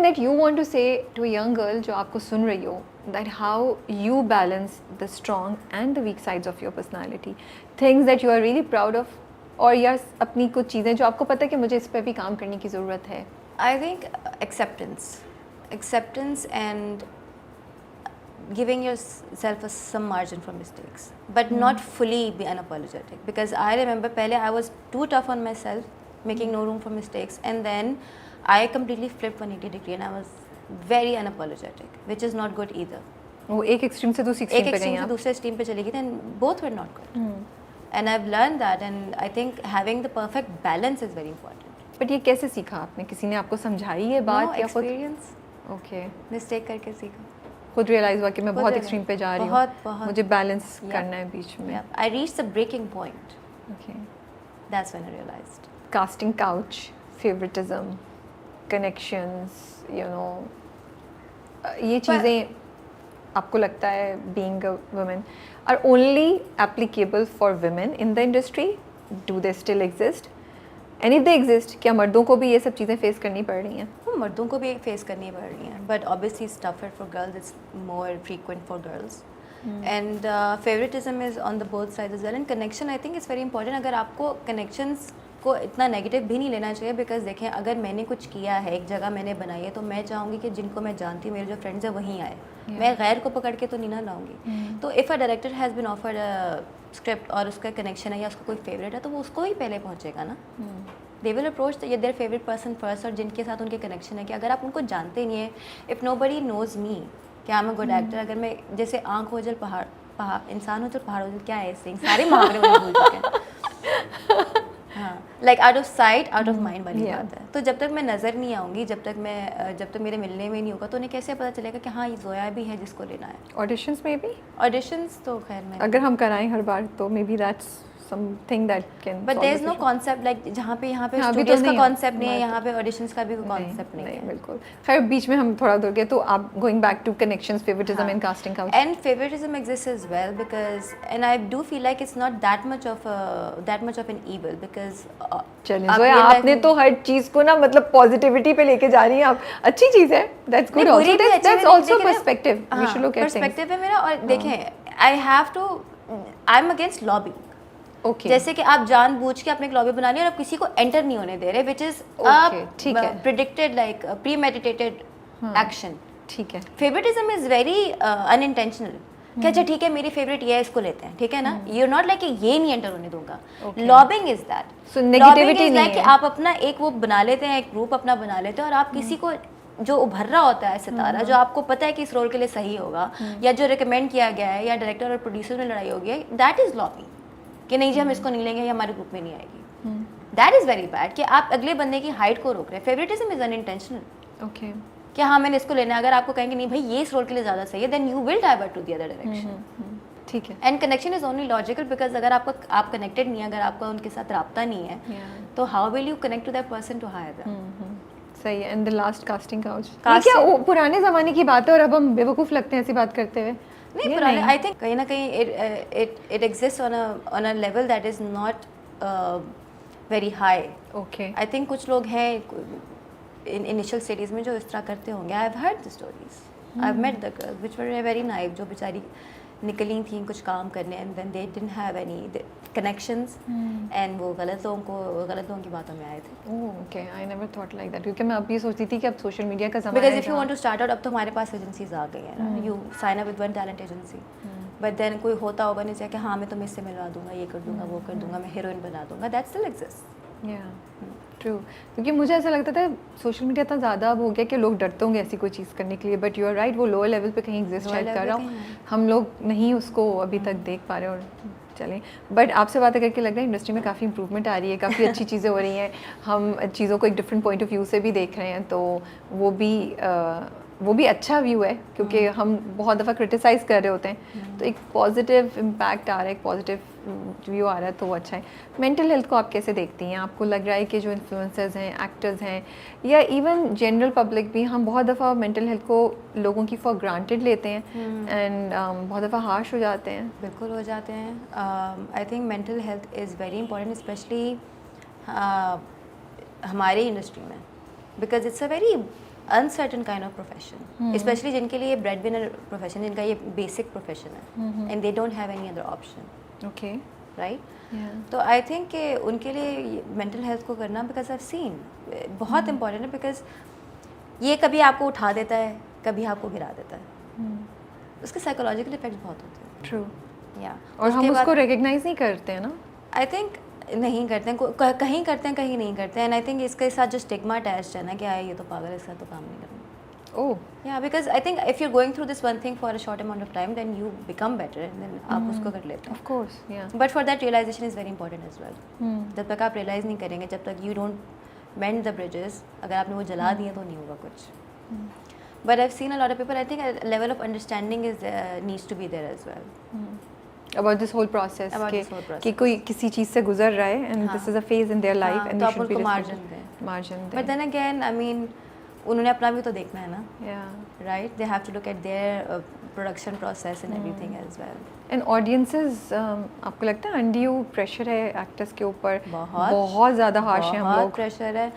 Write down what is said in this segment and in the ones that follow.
anything that you want to say to a young girl जो आपको सुन रही हो, that how you balance the strong and the weak sides of your personality, things that you are really proud of, और या अपनी कुछ चीज़ें जो आपको पता है कि मुझे इस पर भी काम करने की ज़रूरत है? I think acceptance and giving yourself some margin for mistakes, but not fully be unapologetic, because I remember pehle I was too tough on myself, making no room for mistakes, and then I completely flipped 180 degree and I was very unapologetic, which is not good either. वो एक extreme से दूसरी extreme पे गई एक आप? से दूसरे एक्सट्रीम पे चली गई, then both were not good. And I've learned that, and I think having the perfect balance is very important. But ये कैसे सीखा आपने? किसी ने आपको समझाई ये बात या खुद? एक्सपीरियंस, ओके, मिस्टेक करके सीखा. खुद रियलाइज हुआ कि मैं बहुत एक्सट्रीम पे जा रही हूँ, मुझे बैलेंस करना है बीच में. I reached the breaking point. Okay. That's when I realized. Casting couch, favoritism, connections, you know, ये चीज़ें आपको लगता है being a woman are only applicable for women in the industry? Do they still exist? And if they exist, क्या मर्दों को भी ये सब चीज़ें फेस करनी पड़ रही हैं? मर्दों को भी फेस करनी पड़ रही हैं, but obviously it's tougher for girls, it's more frequent for girls. And favoritism is on the both sides as well, and connection I think is very important. अगर आपको connections को इतना नेगेटिव भी नहीं लेना चाहिए, बिकॉज देखें अगर मैंने कुछ किया है, एक जगह मैंने बनाई है, तो मैं चाहूँगी कि जिनको मैं जानती हूँ, मेरे जो फ्रेंड्स हैं वहीं आए. मैं गैर को पकड़ के तो नहीं ना लाऊंगी. तो if a director has been offered a script और उसका कनेक्शन है या उसका कोई फेवरेट है, तो वो उसको ही पहले पहुँचेगा ना. They will approach their favourite person first, और जिनके साथ उनके कनेक्शन है. कि अगर आप उनको जानते नहीं है, if no buddy knows me कि I am a good actor, अगर मैं जैसे आँख हो जल पहाड़ इंसान हो जल पहाड़ हो जल, क्या है सिंह, सारे मुहावरे मुझे भूल चुके हैं. हाँ, like out of sight out of mind वाली बात है. तो जब तक मैं नज़र नहीं आऊँगी, जब तक मेरे मिलने में नहीं होगा, तो उन्हें कैसे पता चलेगा कि हाँ ये जोया भी है जिसको लेना है. ऑडिशंस में भी? ऑडिशंस तो खैर मैं अगर हम कराएं हर बार तो may be that's something that can, but there is no concept like जहाँ पे यहाँ पे हाँ, स्टूडियोज तो का कॉन्सेप्ट नहीं है, यहाँ पे ऑडिशंस का भी कोई कॉन्सेप्ट नहीं है. बिल्कुल. खैर बीच में हम थोड़ा दूर गए, तो आप going back to connections, favouritism and casting couch. And favoritism exists as well, because and I do feel like it's not that much of an evil, because चलिए जोया, आपने तो हर चीज को ना मतलब पॉजिटिविटी पे लेके जा रही हैं आप. अच्छी चीज है, that's good also. That's also perspective, we should look at things. Perspective है मेरा. और देखें, I am against lobby. Okay. जैसे कि आप जानबूझ के अपने एक लॉबी बना लिया और आप किसी को एंटर नहीं होने दे रहे, which is predicted like premeditated action. ठीक है. Favouritism is very unintentional. कि अच्छा ठीक है मेरी फेवरेट ये है, इसको लेते हैं, ठीक है ना. यू आर नॉट लाइक ये नहीं एंटर होने दूंगा. Lobbying is that. So negativity नहीं है कि आप अपना एक वो बना लेते हैं, एक ग्रुप अपना बना लेते हैं, और आप किसी को जो उभर रहा होता है सितारा, जो आपको पता है कि इस रोल के लिए सही होगा, या जो रिकमेंड किया गया है, या डायरेक्टर और प्रोड्यूसर में लड़ाई होगी, दैट इज लॉबिंग. कि नहीं जी हम इसको नहीं लेंगे, या हमारे ग्रुप में नहीं आएगी. That is very bad. कि आप अगले बंदे की हाइट को रोक रहे हैं. Favouritism is unintentional. ओके. कि हाँ मैंने इसको लेना है. अगर आपको कहेंगे नहीं भाई ये इस रोल के लिए ज़्यादा सही है, then you will divert to the other direction. ठीक है. And connection is only logical, because अगर आप कनेक्टेड नहीं है, अगर आपका उनके साथ राब्ता नहीं है, तो how will you connect to that person to hire them. सही है. And the last casting couch, क्या वो पुराने ज़माने की बात है और अब हम बेवकूफ़ लगते हैं ऐसी बात करते हुए? नहीं, पुराने आई थिंक कहीं ना कहीं it exist on a level that is not very high. Okay. I think कुछ लोग हैं इन इनिशियल स्टेजेस में जो इस तरह करते होंगे. I have heard the stories, I have met the girls which were very naive, जो बेचारी निकली थी कुछ काम करने, and then they didn't have any connections, एंड वो गलत लोगों की बातों में आए थे. Okay. I never thought like that, क्योंकि मैं अभी सोचती थी कि अब सोशल मीडिया का ज़माना है. Because if you want to start out, अब तो हमारे पास एजेंसीज आ गई हैं ना. You sign up with one talent agency, but then कोई होता होगा नहीं कि हाँ मैं तुम्हें इससे मिलवा दूंगा, ये कर दूंगा, वो कर दूंगा, मैं हीरोइन बना दूंगा. That still exist. या ट्रू. क्योंकि मुझे ऐसा लगता था सोशल मीडिया इतना ज़्यादा अब हो गया कि लोग डरते होंगे ऐसी कोई चीज़ करने के लिए, बट यू आर राइट, वो लोअर लेवल पे कहीं एग्जिस्ट शायद कर रहा हूँ, हम लोग नहीं उसको अभी तक देख पा रहे. और चलें, बट आपसे बातें करके लग रहा है इंडस्ट्री में काफ़ी इंप्रूवमेंट आ रही है, काफ़ी अच्छी चीज़ें हो रही हैं, हम चीज़ों को एक डिफरेंट पॉइंट ऑफ व्यू से भी देख रहे हैं, तो वो भी अच्छा व्यू है, क्योंकि हम बहुत दफ़ा क्रिटिसाइज़ कर रहे होते हैं, तो एक पॉजिटिव इम्पैक्ट आ रहा है, एक पॉजिटिव व्यू आ रहा है, तो वो अच्छा है. मेंटल हेल्थ को आप कैसे देखती हैं? आपको लग रहा है कि जो इन्फ्लुएंसर्स हैं, एक्टर्स हैं, या इवन जनरल पब्लिक भी, हम बहुत दफ़ा मेंटल हेल्थ को लोगों की फॉर ग्रांटेड लेते हैं, एंड बहुत दफ़ा हार्श हो जाते हैं? बिल्कुल हो जाते हैं. I think mental health is very important, specially हमारे इंडस्ट्री में, because it's a very uncertain kind of profession, specially जिनके लिए ब्रेड विनर प्रोफेशन, जिनका ये बेसिक प्रोफेशन है and they don't have any other option, okay, right. तो I think कि उनके लिए मेंटल हेल्थ को करना, बिकॉज आई हैव सीन, बहुत इंपॉर्टेंट है, बिकॉज ये कभी आपको उठा देता है, कभी आपको गिरा देता है, उसके साइकोलॉजिकल इफेक्ट्स बहुत होते हैं। ट्रू। या और हम उसको रिकग्नाइज नहीं करते हैं ना, आई थिंक नहीं करते हैं, कहीं करते हैं कहीं नहीं करते हैं, एंड आई थिंक इसके साथ जो स्टिग्मा अटैच्ड है ना कि ये तो पागल है, इसका तो काम नहीं करना। Oh yeah because I think if you are going through this one thing for a short amount of time, then you become better, and then आप उसको कर लेते हैं। Of course, yeah but for that realisation is very important as well. जब तक आप realise नहीं करेंगे, जब तक you don't mend the bridges, अगर आपने वो जला दिए तो नहीं होगा कुछ। But I have seen a lot of people, I think level of understanding is needs to be there as well about this whole process, About कि this whole process. कि कोई किसी चीज़ से गुजर रहा है and this is a phase in their life हाँ, and तो we आप should be उनको मार्जिन respected. दें। Margin but then again I mean उन्होंने अपना भी तो देखना है ना, yeah. Right, they have to look at their production process and everything as well. And audiences, आपको लगता है undue pressure है एक्टर्स के ऊपर? बहुत बहुत ज़्यादा हार्श हैं हम बहुत लोग। प्रेशर है।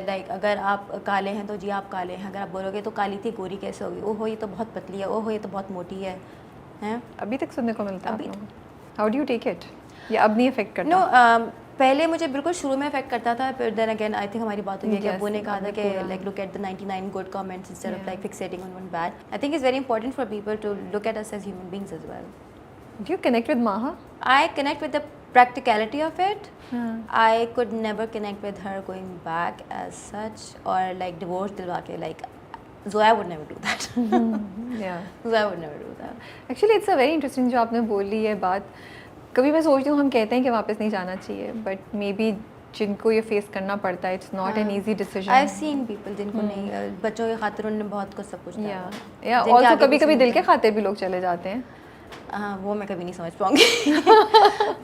लाइक अगर आप काले हैं तो जी आप काले हैं, अगर आप बोलोगे तो काली थी गोरी कैसे होगी, ओहो ये तो बहुत पतली है, ओहो ये तो बहुत मोटी है, हैं? अभी तक सुनने को मिलता है अभी आप लोगों को। How do you take it? या अब नहीं अफेक्ट करता? नो, पहले मुझे बिल्कुल शुरू में इफेक्ट करता था, फिर देन अगेन आई थिंक हमारी बात हुई है कि Yes, अब्बू ने कहा था कि पूरा। Like look at the 99 good comments instead of Yeah. Like fixating on one bad. I think it's very important for people to look at us as human beings as well. Do you connect with Maha? I connect with the practicality of it. हाँ. I could never connect with her going back as such, or like divorce दिलवा के, like Zoya would never do that. Yeah. Zoya would never do that. Actually it's a very interesting जो आपने बोली है बात। कभी मैं सोचती हूँ हम कहते हैं कि वापस नहीं जाना चाहिए, but maybe जिनको ये फेस करना पड़ता है, it's not an easy decision. I've seen people जिनको नहीं, बच्चों के खातिर उन्होंने बहुत कुछ सब कुछ किया। या also कभी कभी दिल के खातिर भी लोग चले जाते हैं। हाँ, वो मैं कभी नहीं समझ पाऊंगी।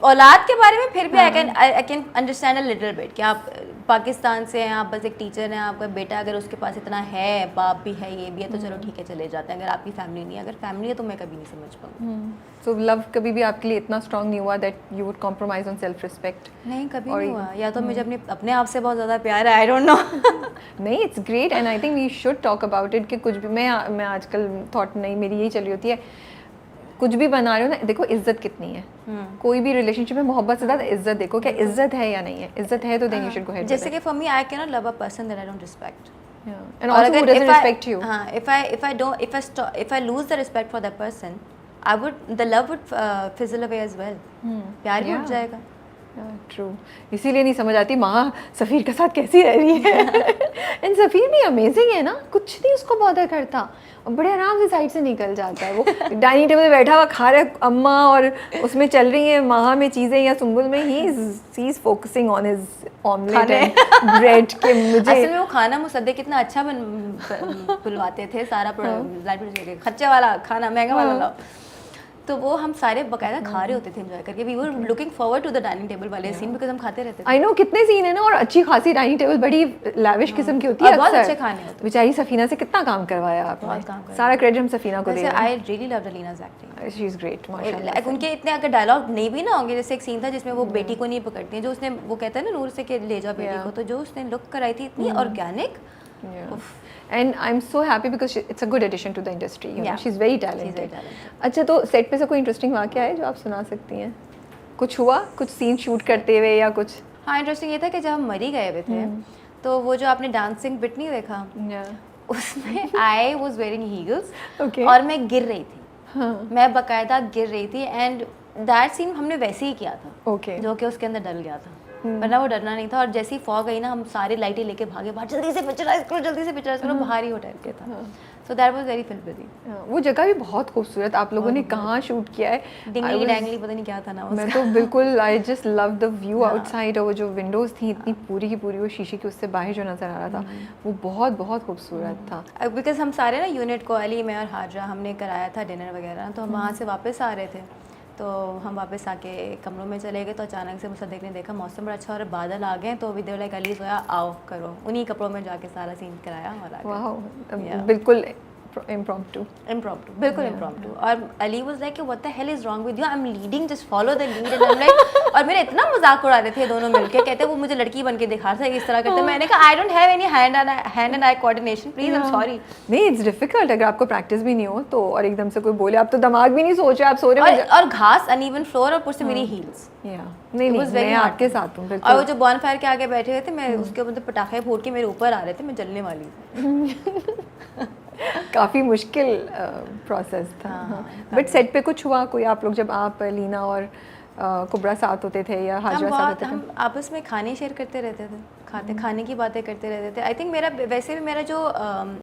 औलाद के बारे में फिर भी I can understand a little bit कि आप पाकिस्तान से हैं, आप बस एक टीचर हैं, आपका बेटा अगर उसके पास इतना है, बाप भी है, ये भी है, तो चलो ठीक है चले जाते हैं। अगर आपकी फैमिली नहीं है, अगर फैमिली है तो मैं कभी नहीं समझ पाऊंगी। सो लव कभी भी आपके लिए इतना स्ट्रांग नहीं हुआ that you would compromise on self respect? नहीं, कभी नहीं हुआ। या तो मुझे अपने आप से बहुत ज़्यादा प्यार है, आई डोंट नो। नहीं, it's great and I think we should talk about it कि कुछ भी मैं आजकल थॉट नहीं मेरी यही चल रही होती है, कुछ भी बना रहे हो ना, देखो इज्जत कितनी है। कोई भी रिलेशनशिप में मोहब्बत से ज़्यादा इज्जत देखो, क्या इज्जत है या नहीं है। इज्जत है तो then you should go ahead. जैसे कि for me I can not love a person that I don't respect, and also who doesn't respect you. हाँ, if I lose the respect for that person, the love would fizzle away as well. प्यार भी उठ जाएगा। True, इसीलिए नहीं समझ आती माँ सफ़ीर के साथ कैसी रह रही है। एंड सफ़ीर भी अमेजिंग है ना, कुछ नहीं उसको बॉदर करता और बड़े आराम से साइड से निकल जाता है। वो डाइनिंग टेबल पे बैठा हुआ खा रहा है अम्मा और उसमें चल रही हैं माँ में चीज़ें या सुंबुल में, he is focusing on his omelette and bread के। मुझे असल में वो खाना मुसद्दे कितना अच्छा बुलवाते थे, सारा खर्चे वाला खाना, महंगा वाला लाओ, तो वो हम सारे बकायदा खा रहे होते थे एंजॉय करके। We were looking forward to the dining table वाले सीन बिकॉज हम खाते रहते थे। आई नो कितने सीन है ना, और अच्छी खासी डाइनिंग टेबल बड़ी लैविश किस्म की होती है, बहुत अच्छे खाने होते हैं। बेचारी सफीना से कितना काम करवाया आपने, सारा क्रेडिट हम सफीना को दे रहे हैं। I really love Leena's acting, she is great माशाल्लाह। उनके इतने अगर डायलॉग नहीं भी ना होंगे, जैसे एक सीन था जिसमें वो बेटी को नहीं पकड़ती है, जो उसने वो कहता है ना नूर से कि ले जाओ बेटी को, तो जो उसने लुक कराई थी इतनी organic. And I'm so happy because it's a good addition to the industry. You know, Yeah. she's very talented. अच्छा, तो सेट पे से कोई इंटरेस्टिंग वाक़या है जो आप सुना सकती हैं? कुछ हुआ, कुछ सीन शूट करते हुए या कुछ? हाँ, इंटरेस्टिंग ये था कि जब हम मरी गए हुए थे, तो वो जो आपने डांसिंग बिट नहीं देखा, उसमें आई वाज वेयरिंग हील्स और मैं गिर रही थी। मैं बकायदा गिर रही थी एंड दैट सीन हमने वैसे ही किया था, जो कि उसके अंदर डल गया था, वरना वो डरना नहीं था। और जैसे ही फॉग गई ना, हम सारी लाइटें लेके भागे बाहर, जल्दी से पिक्चराइज करो, जल्दी से पिक्चराइज करो, बाहर ही होटल के था। सो दैट वाज वेरी फिल्मी। वो जगह भी बहुत खूबसूरत, आप लोगों ने कहाँ शूट किया है? डिंगली डैंगली पता नहीं क्या था ना, मैं तो बिल्कुल I just love the view outside, और वो जो विंडोज़ थी इतनी पूरी की पूरी वो शीशे की, उससे बाहर जो नज़र आ रहा था वो बहुत बहुत खूबसूरत था। बिकॉज हम सारे ना यूनिट को, अली, मैं और हाजरा, हमने कराया था डिनर वगैरह, तो हम वहाँ से वापस आ रहे थे, तो हम वापस आके कमरों में चले गए, तो अचानक से मुसद्दिक ने देखा मौसम बड़ा अच्छा और बादल आ गए, तो अभी देर लाइक अली सोया आओ करो, उन्हीं कपड़ों में जाके सारा सीन कराया हमारा। वाह, बिल्कुल इम्प्रॉम्प्टू? Impromptu, बिल्कुल impromptu. और Ali was like what the hell is wrong with you? I'm leading, just follow the lead. And I'm like, और मेरे इतना मजाक उड़ा रहे थे दोनों मिलके, कहते वो मुझे लड़की बन के दिखा रहा था इस तरह करते. मैंने कहा I don't have any hand and eye coordination. Please, I'm sorry. नहीं, इट्स डिफिकल्ट अगर आपको प्रैक्टिस भी नहीं हो तो, और एकदम से कोई बोले, आप तो दिमाग भी नहीं सोच रहे, आप सो रहे हो और घास uneven floor और ऊपर से मेरी heels. नहीं It was नहीं, very मैं hard. आपके साथ हूँ और बिल्कुल. वो जो बॉनफायर के आगे बैठे हुए थे, मैं उसके मतलब पटाखे फूट के मेरे ऊपर आ रहे थे, मैं जलने वाली थी. काफ़ी मुश्किल प्रोसेस था. हाँ, बट सेट पे कुछ हुआ कोई, आप लोग जब आप लीना और कुबरा साथ होते थे या हाजरा साथ होते थे? हम आपस में खाने शेयर करते रहते थे, खाने की बातें करते रहते थे. आई थिंक मेरा वैसे भी मेरा जो